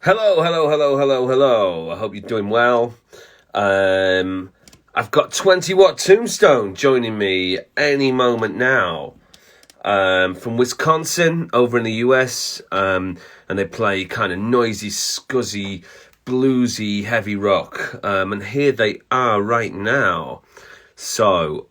Hello, hello, hello, hello, hello. I hope you're doing well. I've got 20 Watt Tombstone joining me any moment now. From Wisconsin over in the US. And they play kind of noisy, scuzzy, bluesy, heavy rock. And here they are right now. So,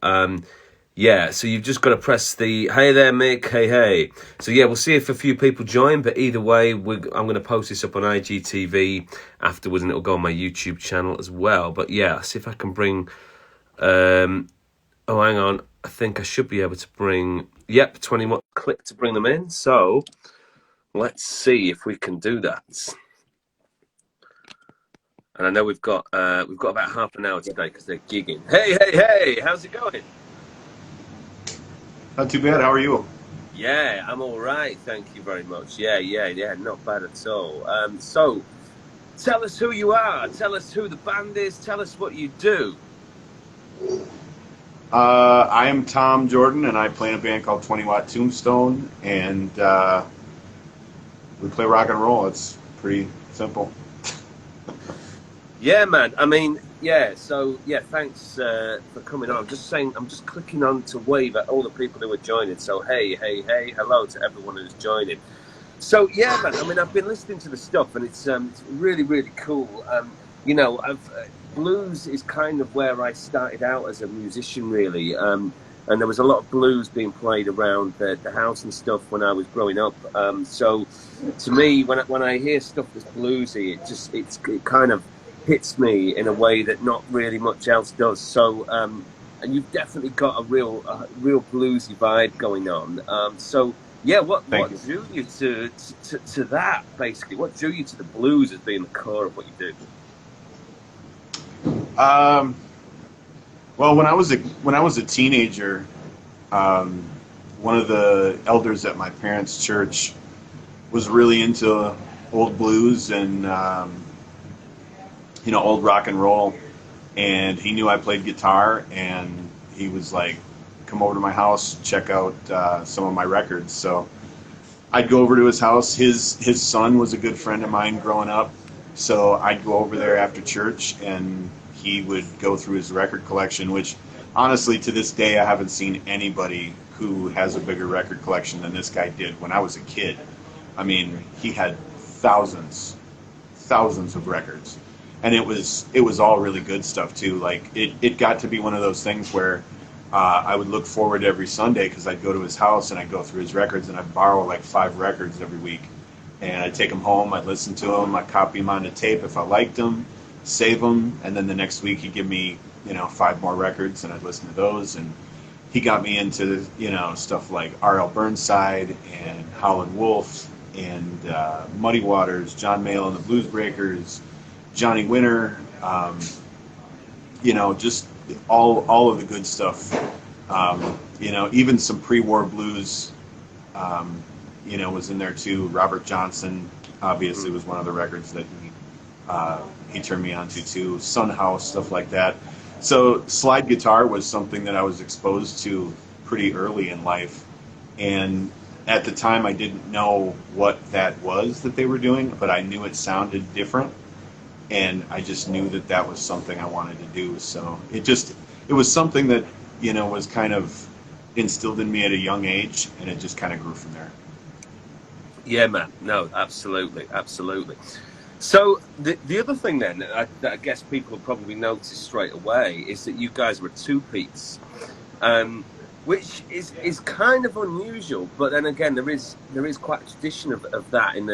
yeah, so you've just got to press the, hey there, Mick, hey, hey. So, yeah, we'll see if a few people join, but either way, I'm going to post this up on IGTV afterwards, and it'll go on my YouTube channel as well. But, yeah, see if I can bring, oh, hang on, I think I should be able to bring, 20 more, click to bring them in. So, let's see if we can do that. And I know we've got about half an hour today because they're gigging. Hey, hey, hey, how's it going? Not too bad. How are you? Yeah, I'm all right. Thank you very much. Yeah. Not bad at all. So, tell us who you are. Tell us who the band is. Tell us what you do. I am Tom Jordan, and I play in a band called 20 Watt Tombstone, and we play rock and roll. It's pretty simple. Yeah, man. I mean, yeah. So, yeah. Thanks for coming on. I'm just saying. I'm just clicking on to wave at all the people who are joining. So, hey, hey, hey, hello to everyone who's joining. So yeah, man. I mean, I've been listening to the stuff, and it's really, really cool. Blues is kind of where I started out as a musician, really. And there was a lot of blues being played around the house and stuff when I was growing up. So to me, when I hear stuff that's bluesy, it kind of hits me in a way that not really much else does. So and you've definitely got a real bluesy vibe going on. So. Yeah, what Thank you. drew you to that, basically? What drew you to the blues as being the core of what you Um, well, when I was a teenager, um, one of the elders at my parents' church was really into old blues and old rock and roll, and he knew I played guitar, and he was like, "Come over to my house, check out some of my records." So I'd go over to his house. His son was a good friend of mine growing up, so I'd go over there after church, and he would go through his record collection. Which, honestly, to this day, I haven't seen anybody who has a bigger record collection than this guy did when I was a kid. I mean, he had thousands of records, and it was all really good stuff too. Like it got to be one of those things where I would look forward to every Sunday because I'd go to his house and I'd go through his records, and I'd borrow like 5 records every week, and I'd take them home, I'd listen to them, I'd copy them onto tape if I liked them, save them, and then the next week he'd give me 5 more records, and I'd listen to those. And he got me into stuff like R.L. Burnside and Howlin' Wolf and Muddy Waters, John Mayall and the Blues Breakers, Johnny Winter, just all of the good stuff. Even some pre-war blues, was in there too. Robert Johnson obviously do. was one of the records that he turned me on to too. Sun House, stuff like that. So slide guitar was something that I was exposed to pretty early in life, and at the time I didn't know what that was that they were doing, but I knew it sounded different, and I just knew that that was something I wanted to do. So it was something that was kind of instilled in me at a young age, and it just kind of grew from there. Yeah, man. No, absolutely, absolutely. So the other thing then that I guess people will probably notice straight away is that you guys were a two-piece, which is kind of unusual. But then again, there is quite a tradition of that in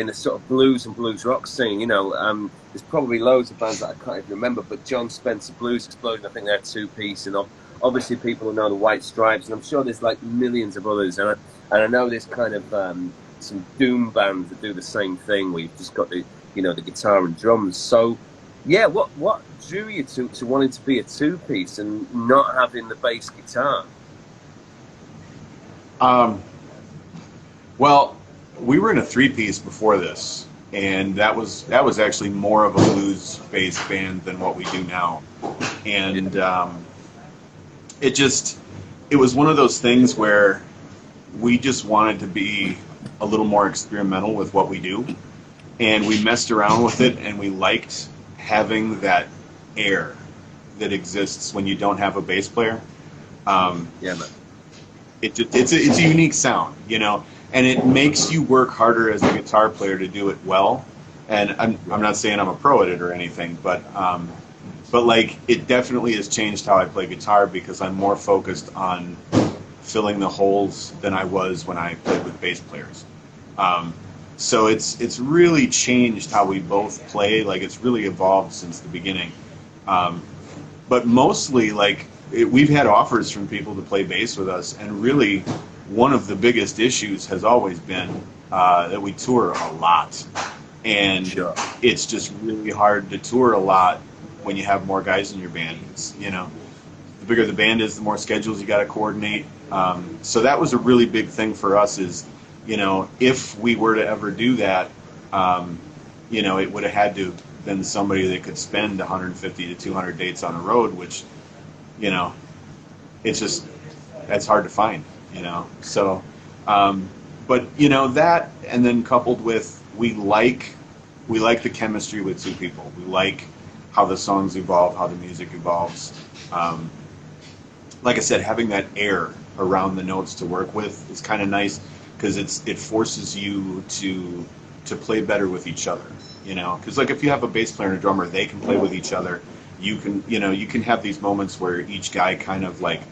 the sort of blues and blues rock scene. There's probably loads of bands that I can't even remember, but John Spencer Blues Explosion, I think they're two-piece, and obviously people who know the White Stripes, and I'm sure there's like millions of others. And I know there's kind of some doom bands that do the same thing where you've just got the guitar and drums. So yeah, what drew you to wanting to be a two-piece and not having the bass guitar? Um, well, we were in a three-piece before this, and that was actually more of a blues-based band than what we do now. And it just it was one of those things where we just wanted to be a little more experimental with what we do, and we messed around with it, and we liked having that air that exists when you don't have a bass player. Um, Yeah, man. it's a unique sound, you know, and it makes you work harder as a guitar player to do it well. And I'm Yeah. not saying I'm a pro at it or anything, but like it definitely has changed how I play guitar because I'm more focused on filling the holes than I was when I played with bass players. Um, so it's really changed how we both play. Like it's really evolved since the beginning. Um, but mostly we've had offers from people to play bass with us, and really one of the biggest issues has always been that we tour a lot, and Sure. it's just really hard to tour a lot when you have more guys in your band. You know, the bigger the band is, the more schedules you got to coordinate. So that was a really big thing for us. Is, you know, if we were to ever do that, um, you know, it would have had to been somebody that could spend 150 to 200 dates on the road, which, you know, it's just that's hard to find. You know, so. But you know that, and then coupled with we like the chemistry with two people. We like how the songs evolve, how the music evolves. Um, like I said, having that air around the notes to work with is kind of nice because it forces you to play better with each other. You know, because like if you have a bass player and a drummer, they can play with each other. You can have these moments where each guy kind of like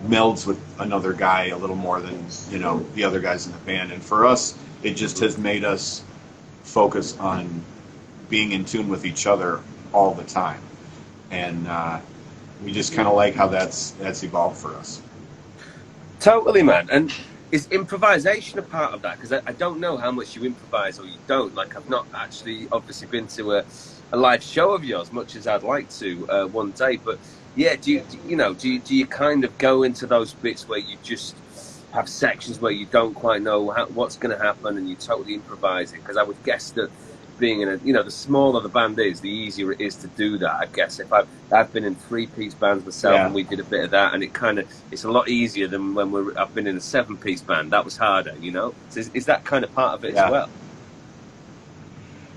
melds with another guy a little more than the other guys in the band. And for us, it just has made us focus on being in tune with each other all the time, and we just kind of like how that's evolved for us. Totally, man. And is improvisation a part of that? Because I don't know how much you improvise or you don't. Like, I've not actually obviously been to a live show of yours, much as I'd like to one day. But yeah, do you kind of go into those bits where you just have sections where you don't quite know what's going to happen and you totally improvise it? Because I would guess that being in the smaller the band is, the easier it is to do that. I guess if I've been in 3-piece bands myself, Yeah, and we did a bit of that, and it's a lot easier than when I've been in a 7-piece band. That was harder, you know. So is that kind of part of it as yeah. well?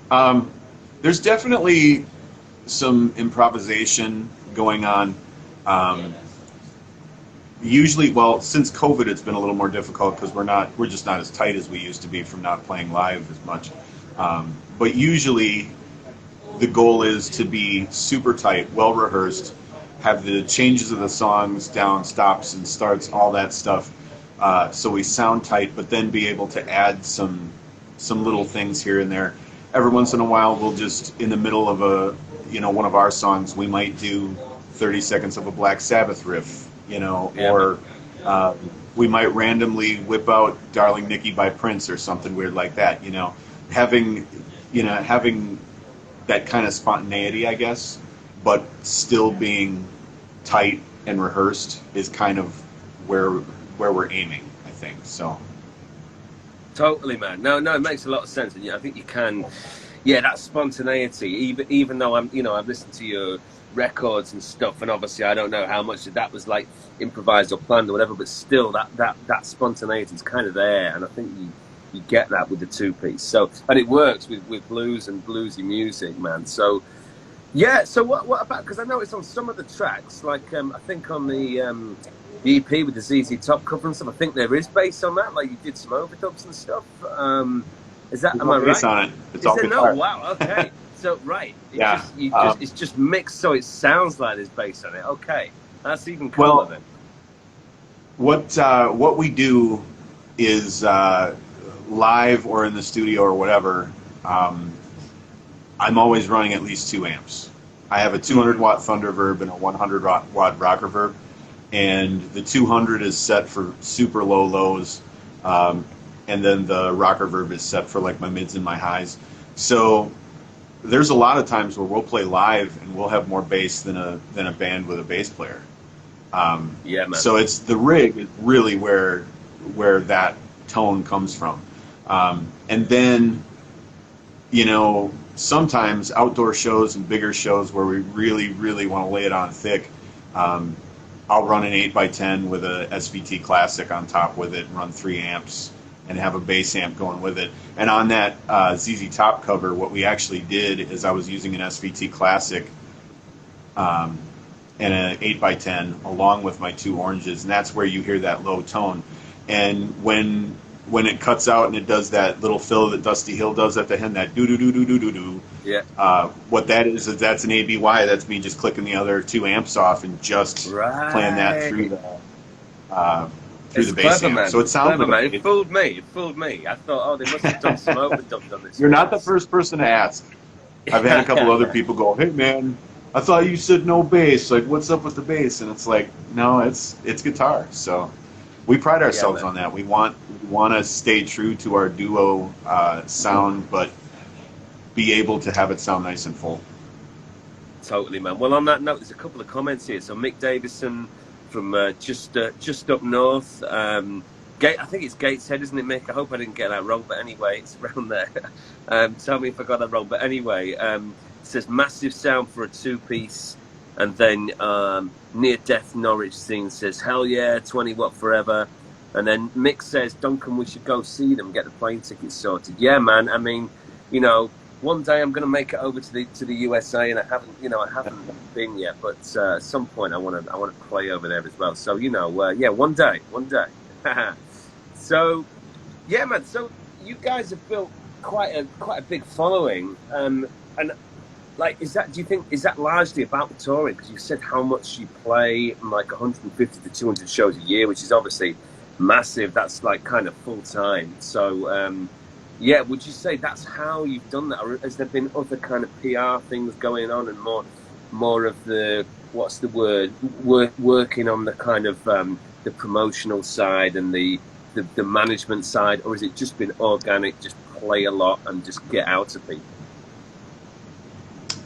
Um, there's definitely some improvisation going on. Um, Usually, well, since COVID, it's been a little more difficult because we're just not as tight as we used to be from not playing live as much. But usually, the goal is to be super tight, well rehearsed, have the changes of the songs down, stops and starts, all that stuff, so we sound tight, but then be able to add some little things here and there. Every once in a while, we'll just in the middle of one of our songs, we might do 30 seconds of a Black Sabbath riff, Yeah, man. or uh, we might randomly whip out "Darling Nikki" by Prince or something weird like that. Having having that kind of spontaneity, I guess, but still being tight and rehearsed is kind of where we're aiming, I think. So Totally, man. No, no, it makes a lot of sense, and yeah, I think you can. Yeah, that spontaneity. Even though I've listened to your records and stuff, and obviously I don't know how much of that was like improvised or planned or whatever, but still that spontaneity is kind of there, and I think you get that with the 2-piece. So, and it works with blues and bluesy music, man. So yeah. So what about? Because I noticed on some of the tracks, like I think on the EP with the ZZ Top cover and stuff, I think there is bass on that. Like you did some overdubs and stuff. Is that? there's Am no I bass right? on it. It's Is all there no? guitar. Wow. Okay. So right, Yeah. it's just mixed so it sounds like there's bass on it. Okay, that's even cooler Well, then. what we do is live or in the studio or whatever. Um, I'm always running at least 2 amps. I have a 200 Mm. watt Thunderverb and a 100 watt Rocker Verb, and the 200 is set for super low lows, um, and then the Rocker Verb is set for like my mids and my highs. So there's a lot of times where we'll play live and we'll have more bass than a band with a bass player. Yeah, man. So it's the rig is really where that tone comes from, and then sometimes outdoor shows and bigger shows where we really, really want to lay it on thick, um, I'll run an 8x10 with a SVT Classic on top with it and run 3 amps. and have a bass amp going with it. And on that ZZ Top cover, what we actually did is I was using an SVT Classic and an 8x10 along with my two oranges, and that's where you hear that low tone. And when it cuts out and it does that little fill that Dusty Hill does at the end, that do do do do do do do. Yeah. What that is that's an ABY. That's me just clicking the other two amps off and just playing that through the bass amp. Man. So it sounds clever, like man. It fooled me. It fooled me. I thought, oh, they must have done some overdubs on this. You're not the first person to ask. I've had a couple other people go, "Hey, man, I thought you said no bass. Like, what's up with the bass?" And it's like, no, it's guitar. So we pride ourselves on that. We want to stay true to our duo sound, but be able to have it sound nice and full. Totally, man. Well, on that note, there's a couple of comments here. So Mick Davison from just up north. I think it's Gateshead, isn't it, Mick? I hope I didn't get that wrong, but anyway, it's around there. Tell me if I got that wrong. But anyway, it says massive sound for a two-piece. And then Near Death Norwich Scene says, hell yeah, 20 watt forever. And then Mick says, Duncan, we should go see them, get the plane tickets sorted. Yeah, man. I mean, you know, one day I'm going to make it over to the USA, and I haven't been yet. But at some point, I want to play over there as well. So yeah, one day. So, yeah, man. So you guys have built quite a big following, and like, do you think is that largely about the touring? Because you said how much you play, like 150 to 200 shows a year, which is obviously massive. That's like kind of full time. So. Yeah, would you say that's how you've done that, or has there been other kind of PR things going on and more of the working on the kind of the promotional side and the management side, or has it just been organic, just play a lot and just get out to people?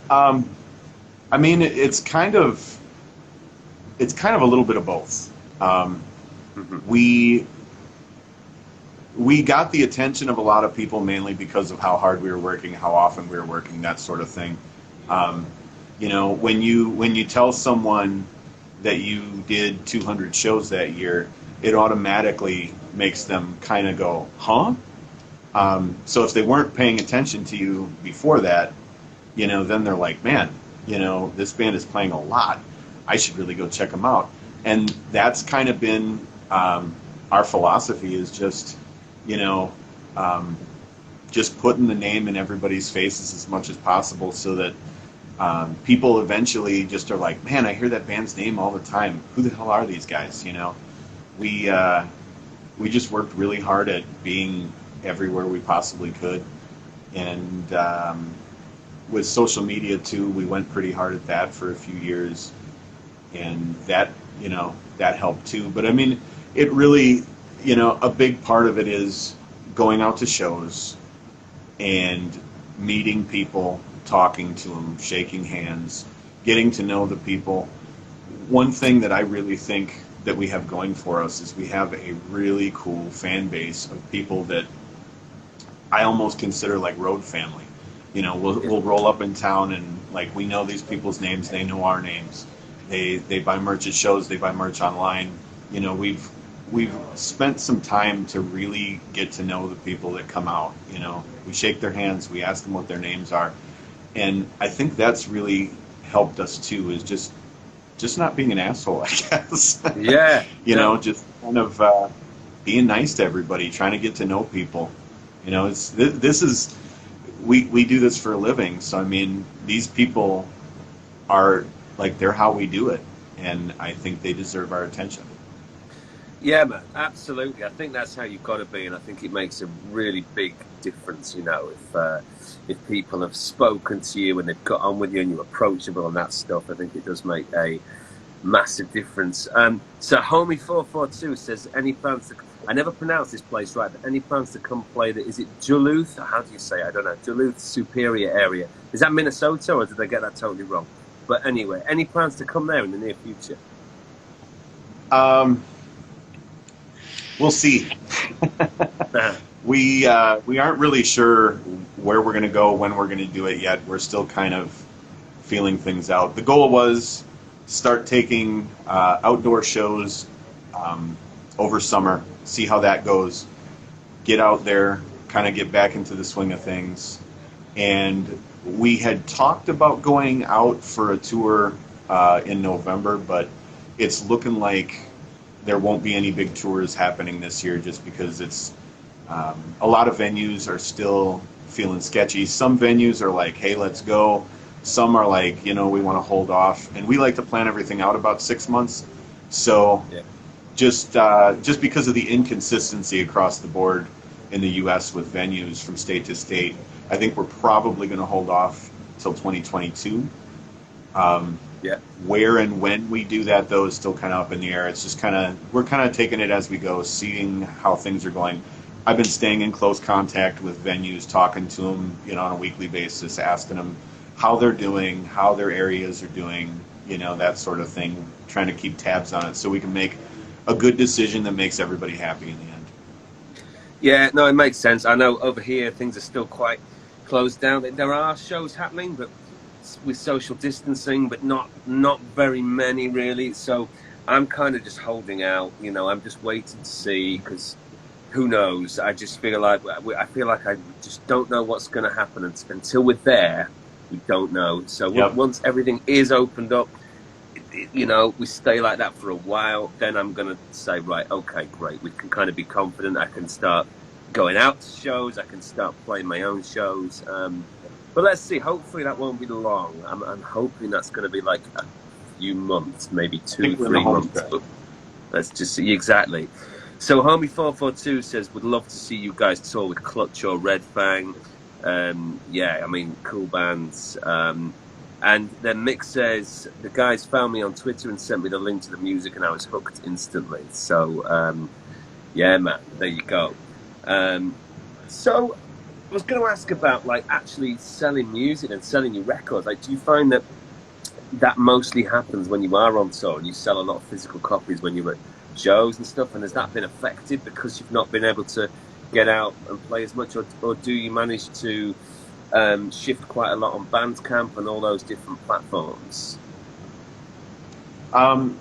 I mean, it's kind of a little bit of both. We got the attention of a lot of people mainly because of how hard we were working, how often we were working, that sort of thing. When you tell someone that you did 200 shows that year, it automatically makes them kind of go, huh? So if they weren't paying attention to you before that, then they're like, man, this band is playing a lot. I should really go check them out. And that's kind of been our philosophy, is just just putting the name in everybody's faces as much as possible, so that people eventually just are like, man, I hear that band's name all the time. Who the hell are these guys? We just worked really hard at being everywhere we possibly could, and with social media too, we went pretty hard at that for a few years, and that helped too. But I mean, it really, a big part of it is going out to shows and meeting people, talking to them, shaking hands, getting to know the people. One thing that I really think that we have going for us is we have a really cool fan base of people that I almost consider like road family. We'll roll up in town and like we know these people's names, they know our names. They buy merch at shows, they buy merch online. We've spent some time to really get to know the people that come out. We shake their hands, we ask them what their names are, and I think that's really helped us too. Is just not being an asshole, I guess. Yeah. Just kind of being nice to everybody, trying to get to know people. We do this for a living, so I mean, these people are like, they're how we do it, and I think they deserve our attention. Yeah, man, absolutely. I think that's how you've got to be, and I think it makes a really big difference, if people have spoken to you and they've got on with you and you're approachable and that stuff. I think it does make a massive difference. So Homie442 says, any plans to, I never pronounce this place right, but any plans to come play is it Duluth? How do you say it? I don't know. Duluth, Superior area. Is that Minnesota, or did I get that totally wrong? But anyway, any plans to come there in the near future? We'll see. We aren't really sure where we're going to go, when we're going to do it yet. We're still kind of feeling things out. The goal was start taking outdoor shows over summer, see how that goes. get out there, kind of get back into the swing of things. And we had talked about going out for a tour in November, but it's looking like there won't be any big tours happening this year just because it's a lot of venues are still feeling sketchy. Some venues are like, hey, let's go. Some are like, we want to hold off. And we like to plan everything out about 6 months. So Yeah. just because of the inconsistency across the board in the U.S. with venues from state to state, I think we're probably going to hold off till 2022. Yeah. Where and when we do that, though, is still kind of up in the air. It's just we're kind of taking it as we go, seeing how things are going. I've been staying in close contact with venues, talking to them, on a weekly basis, asking them how they're doing, how their areas are doing, that sort of thing, trying to keep tabs on it so we can make a good decision that makes everybody happy in the end. Yeah, no, it makes sense. I know over here things are still quite closed down. There are shows happening, but with social distancing, but not very many really. So I'm kind of just holding out. I'm just waiting to see, because who knows? I just feel like I just don't know what's going to happen until we're there. We don't know. So Yep. once everything is opened up, we stay like that for a while. Then I'm going to say, right, okay, great. We can kind of be confident. I can start going out to shows. I can start playing my own shows. But let's see. Hopefully that won't be long. I'm hoping that's going to be like a few months, maybe 2-3 months. But let's just see. Exactly. So Homie 442 says, would love to see you guys tour with Clutch or Red Fang. Yeah, I mean, cool bands. And then Mick says, the guys found me on Twitter and sent me the link to the music and I was hooked instantly. So, yeah, man, there you go. So I was going to ask about actually selling music and selling your records. Do you find that mostly happens when you are on tour and you sell a lot of physical copies when you're at shows and stuff? And has that been affected because you've not been able to get out and play as much, or do you manage to shift quite a lot on Bandcamp and all those different platforms?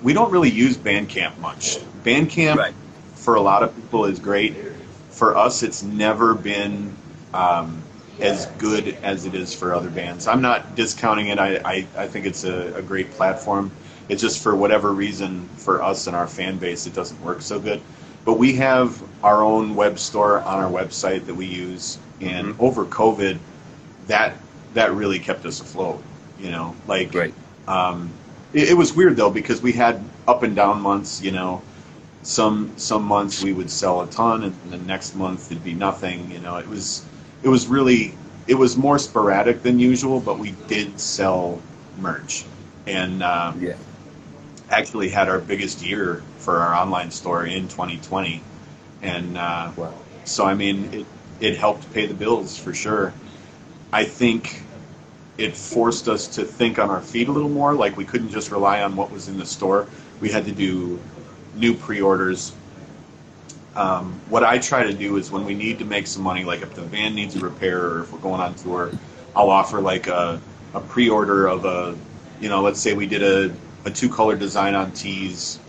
We don't really use Bandcamp much. Bandcamp, Right. for a lot of people, is great. For us, it's never been as good as it is for other bands. I'm not discounting it. I think it's a great platform. It's just, for whatever reason, for us and our fan base, it doesn't work so good. But we have our own web store on our website that we use. And over COVID, that really kept us afloat. Great. It was weird though, because we had up and down months. Some months we would sell a ton, and the next month it'd be nothing. It was more sporadic than usual, but we did sell merch, and actually had our biggest year for our online store in 2020, and Wow. so I mean it helped pay the bills for sure. I think it forced us to think on our feet a little more. Like, we couldn't just rely on what was in the store. We had to do new pre-orders. What I try to do is, when we need to make some money, like if the van needs a repair or if we're going on tour, I'll offer like a pre-order of let's say we did a 2-color design on tees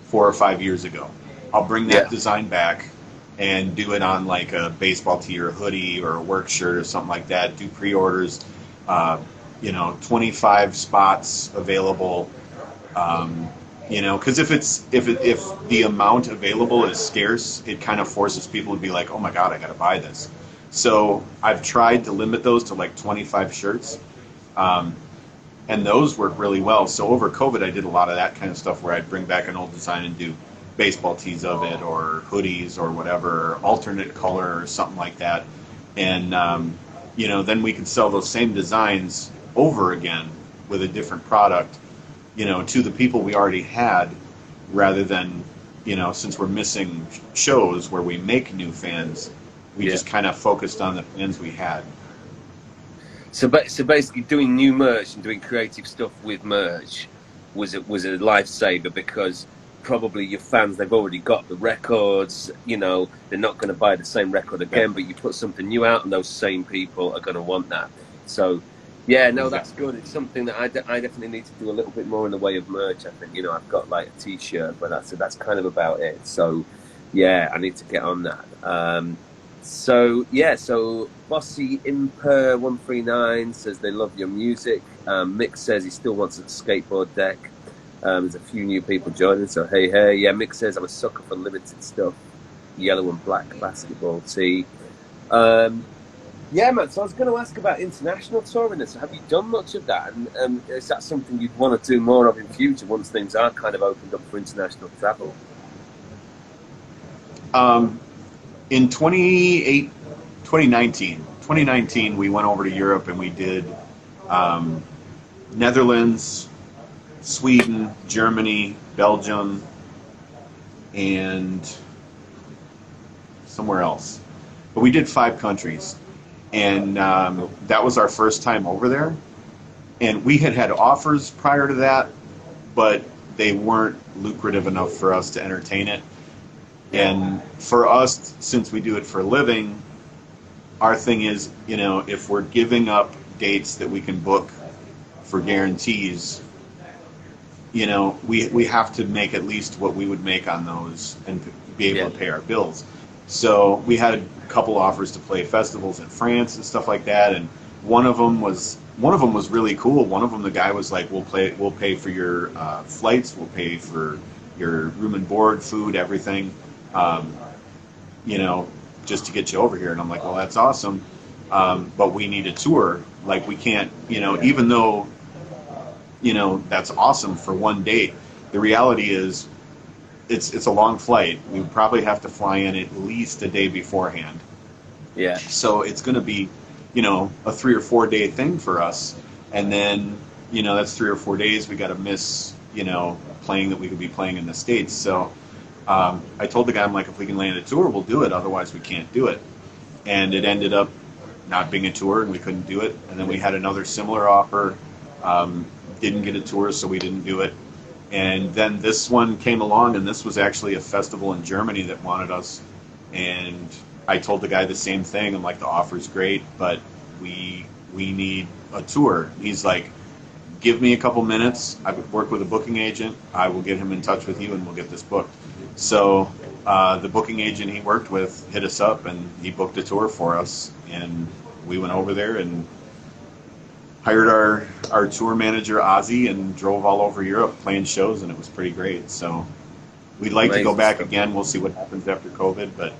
4 or 5 years ago. I'll bring that design back and do it on like a baseball tee or a hoodie or a work shirt or something like that. Do pre-orders, 25 spots available. Because if the amount available is scarce, it kind of forces people to be like, oh my God, I got to buy this. So I've tried to limit those to like 25 shirts. And those work really well. So over COVID, I did a lot of that kind of stuff where I'd bring back an old design and do baseball tees of it, or hoodies, or whatever, alternate color or something like that. And, then we could sell those same designs over again with a different product, to the people we already had, rather than, since we're missing shows where we make new fans, we just kind of focused on the fans we had. So basically, doing new merch and doing creative stuff with merch was a lifesaver, because probably your fans, they've already got the records. They're not going to buy the same record again. But you put something new out, and those same people are going to want that. So, yeah, no, that's good. It's something that I definitely need to do a little bit more in the way of merch. I think I've got like a T-shirt, but that's kind of about it. So, yeah, I need to get on that. So yeah, so Bossy Imper 139 says they love your music. Mick says he still wants a skateboard deck. There's a few new people joining, so hey. Yeah, Mick says I'm a sucker for limited stuff. Yellow and black basketball tee. Um, yeah, man. So I was going to ask about international touring. So have you done much of that? And is that something you'd want to do more of in future once things are kind of opened up for international travel? Um, in 2019, we went over to Europe and we did um, Netherlands, Sweden, Germany, Belgium, and somewhere else. But we did 5 countries, and Cool. that was our first time over there. And we had had offers prior to that, but they weren't lucrative enough for us to entertain it. Yeah, And for us, since we do it for a living, our thing is, if we're giving up dates that we can book for guarantees, we have to make at least what we would make on those and be able yeah, to pay our bills. So we had a couple offers to play festivals in France and stuff like that, and one of them was really cool. One of them, the guy was like, we'll pay for your flights, we'll pay for your room and board, food, everything, um, you know, just to get you over here. And I'm like, well, that's awesome, but we need a tour. Like we can't, yeah, even though that's awesome for one date. The reality is, it's a long flight. We would probably have to fly in at least a day beforehand. yeah. So it's going to be, a 3 or 4 day thing for us. And then, that's 3 or 4 days we got to miss, playing that we could be playing in the States. So I told the guy, I'm like, if we can land a tour, we'll do it. Otherwise, we can't do it. And it ended up not being a tour, and we couldn't do it. And then we had another similar offer. Didn't get a tour, so we didn't do it. And then this one came along, and this was actually a festival in Germany that wanted us. And I told the guy the same thing. I'm like, the offer's great, but we need a tour. He's like, give me a couple minutes. I would work with a booking agent. I will get him in touch with you, and we'll get this booked. So the booking agent he worked with hit us up, and he booked a tour for us. And we went over there and hired our tour manager Ozzy and drove all over Europe playing shows, and it was pretty great. So we'd like to go Amazing back stuff. again. We'll see what happens after COVID, but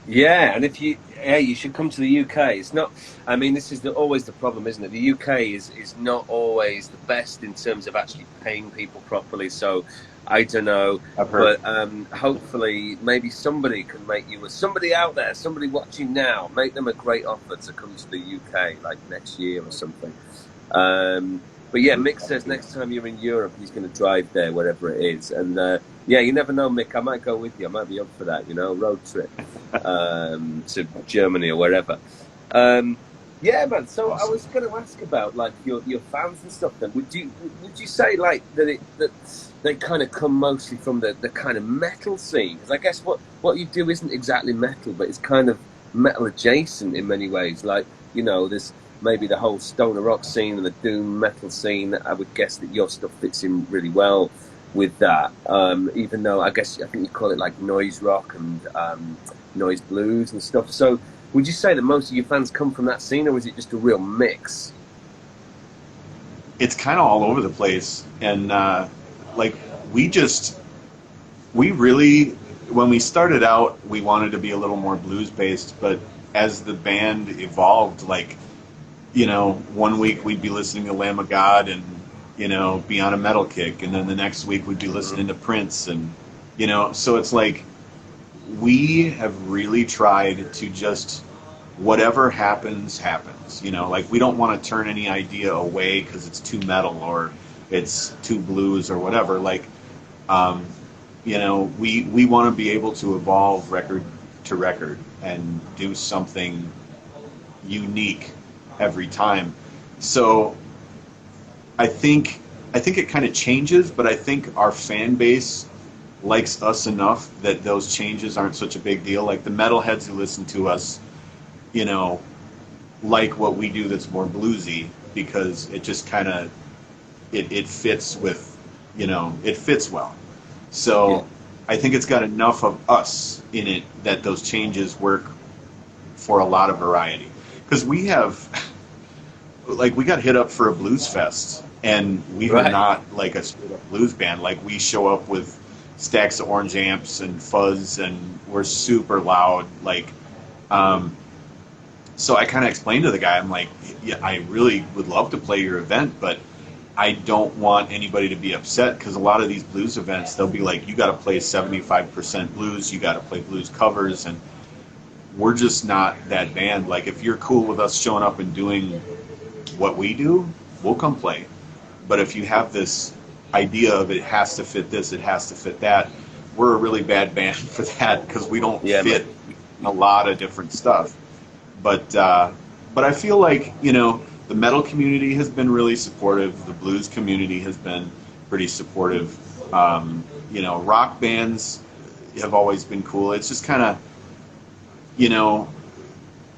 Yeah, and yeah, you should come to the UK. It's not, I mean, this is always the problem, isn't it? The UK is not always the best in terms of actually paying people properly. So I don't know, I've heard. but hopefully, maybe somebody can make you somebody out there, somebody watching now, make them a great offer to come to the UK like next year or something. But yeah, Mick says next time you're in Europe, he's going to drive there, wherever it is. And yeah, you never know, Mick. I might go with you. I might be up for that, road trip to Germany or wherever. Um, yeah, man. So I Awesome. was going to ask about like your fans and stuff. Then would you say like that they kind of come mostly from the kind of metal scene? Because I guess what you do isn't exactly metal, but it's kind of metal adjacent in many ways. Like there's maybe the whole stoner rock scene and the doom metal scene. I would guess that your stuff fits in really well with that. Even though I think you call it like noise rock and noise blues and stuff. So would you say that most of your fans come from that scene, or is it just a real mix? It's kind of all over the place, and like we just we really, when we started out, we wanted to be a little more blues based, but as the band evolved, like, one week we'd be listening to Lamb of God and, be on a metal kick. And then the next week we'd be Hmm. listening to Prince. And, so it's like we have really tried to just, whatever happens, happens. Like we don't want to turn any idea away because it's too metal or it's too blues or whatever. Like, um, we want to be able to evolve record to record and do something unique every time. So I think I think it kind of changes, but I think our fan base likes us enough that those changes aren't such a big deal. Like the metalheads who listen to us, you know, like what we do that's more bluesy because it just kind of it fits with, it fits well. Yeah. So I think it's got enough of us in it that those changes work for a lot of variety. Because we have, like, we got hit up for a blues fest, and we are Right. not like a straight up blues band. Like, we show up with stacks of orange amps and fuzz, and we're super loud. Like, so I kind of explained to the guy, I'm like, yeah, I really would love to play your event, but I don't want anybody to be upset, because a lot of these blues events, they'll be like, you got to play 75% blues, you got to play blues covers, and we're just not that band. Like, if you're cool with us showing up and doing what we do, we'll come play. But if you have this idea of it has to fit this, it has to fit that, we're a really bad band for that, because we don't fit a lot of different stuff. But I feel like, you know, the metal community has been really supportive. The blues community has been pretty supportive. You know, rock bands have always been cool. It's just kind of, you know,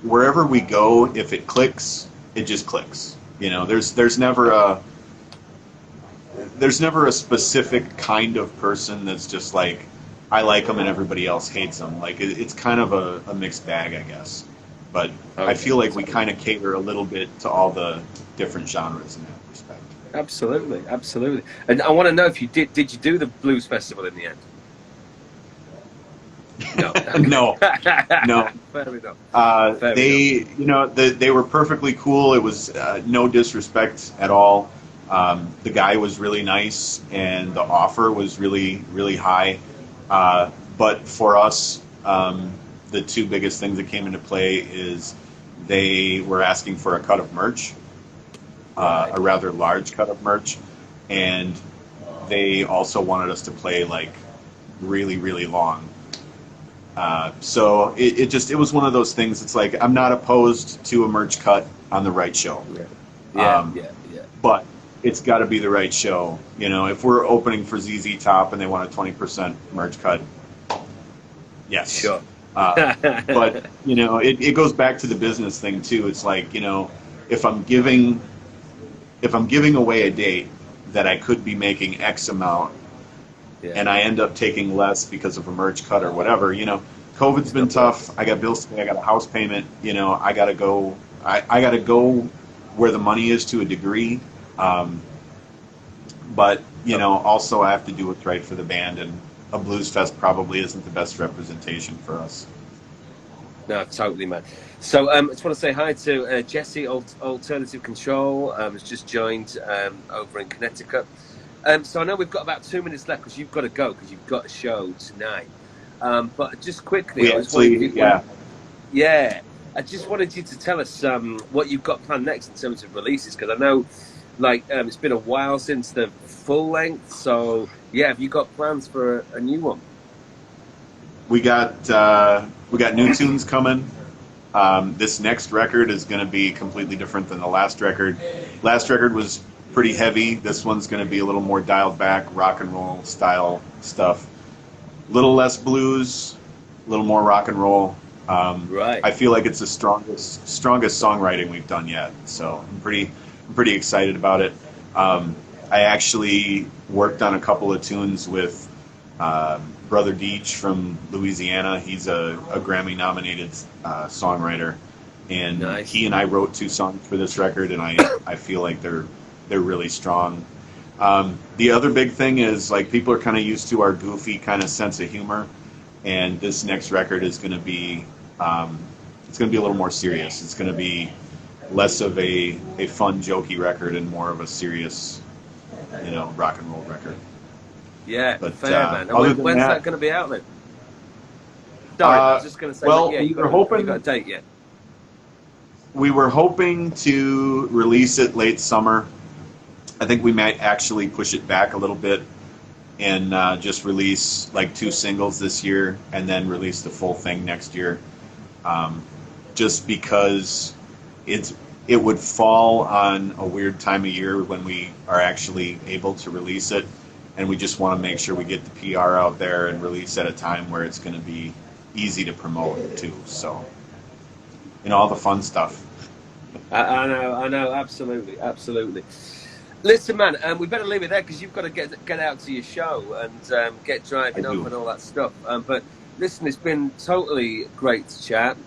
wherever we go, if it clicks, it just clicks. You know, there's never a specific kind of person that's just like, I like them and everybody else hates them. Like, it's kind of a mixed bag, I guess. But I feel like we kind of cater a little bit to all the different genres in that respect. Absolutely, absolutely. And I want to know if you did you do the blues festival in the end? No. No. Fair enough. You know, they were perfectly cool. It was no disrespect at all. The guy was really nice, and the offer was really, really high. But for us, the two biggest things that came into play is they were asking for a cut of merch, a rather large cut of merch, and they also wanted us to play like really, really long. So it was one of those things. It's like, I'm not opposed to a merch cut on the right show. Yeah. But it's got to be the right show. You know, if we're opening for ZZ Top and they want a 20% merch cut, yes. Sure. But, you know, it goes back to the business thing too. It's like, you know, if I'm giving away a date that I could be making X amount, and I end up taking less because of a merch cut or whatever, you know, COVID's been tough. I got bills to pay. I got a house payment. You know, I got to go. I got to go where the money is to a degree. But, you know, also I have to do what's right for the band, and a blues fest probably isn't the best representation for us. No, totally, man. So I just want to say hi to Jesse, Alternative Control, has just joined over in Connecticut. So I know we've got about 2 minutes left, because you've got to go, because you've got a show tonight. But just quickly, I just wanted you to tell us what you've got planned next in terms of releases, because I know, like, it's been a while since the full length. So yeah, have you got plans for a new one? We got new tunes coming. This next record is going to be completely different than the last record. Last record was pretty heavy. This one's going to be a little more dialed back, rock and roll style stuff. A little less blues, a little more rock and roll. Right. I feel like it's the strongest songwriting we've done yet. So I'm pretty excited about it. I actually worked on a couple of tunes with Brother Deech from Louisiana. He's a Grammy-nominated songwriter, and nice. He and I wrote 2 songs for this record, and I feel like they're really strong. The other big thing is, like, people are kind of used to our goofy kind of sense of humor, and this next record is going to be it's going to be a little more serious. It's going to be less of a fun, jokey record and more of a serious, you know, rock and roll record. Yeah, but, fair, man. And when's that going to be out then? Sorry, I was just going to say. Well, you got a date yet? We were hoping to release it late summer. I think we might actually push it back a little bit and just release like 2 singles this year, and then release the full thing next year. Just because it would fall on a weird time of year when we are actually able to release it, and we just want to make sure we get the PR out there and release at a time where it's going to be easy to promote too. So, you know, all the fun stuff. I know, absolutely. Listen, man, we better leave it there, because you've got to get out to your show and get driving up and all that stuff. But listen, it's been totally great to chat.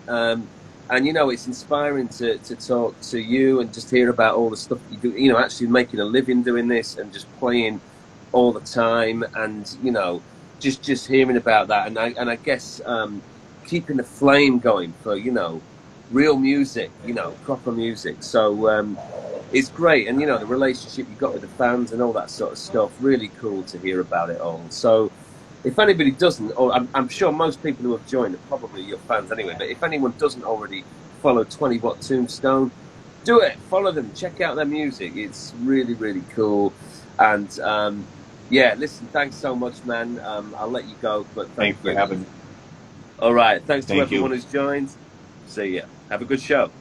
And you know, it's inspiring to talk to you and just hear about all the stuff you do. You know, actually making a living doing this and just playing all the time, and you know, just hearing about that. And I guess keeping the flame going for, you know, real music, you know, proper music. So it's great, and you know, the relationship you got with the fans and all that sort of stuff. Really cool to hear about it all. So if anybody doesn't, or I'm sure most people who have joined are probably your fans anyway, but if anyone doesn't already follow 20 Watt Tombstone, do it. Follow them. Check out their music. It's really, really cool. And yeah, listen, thanks so much, man. I'll let you go, but Thanks for having me. All right. Thanks to Thank everyone you. who's joined. See ya. Have a good show.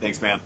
Thanks, man.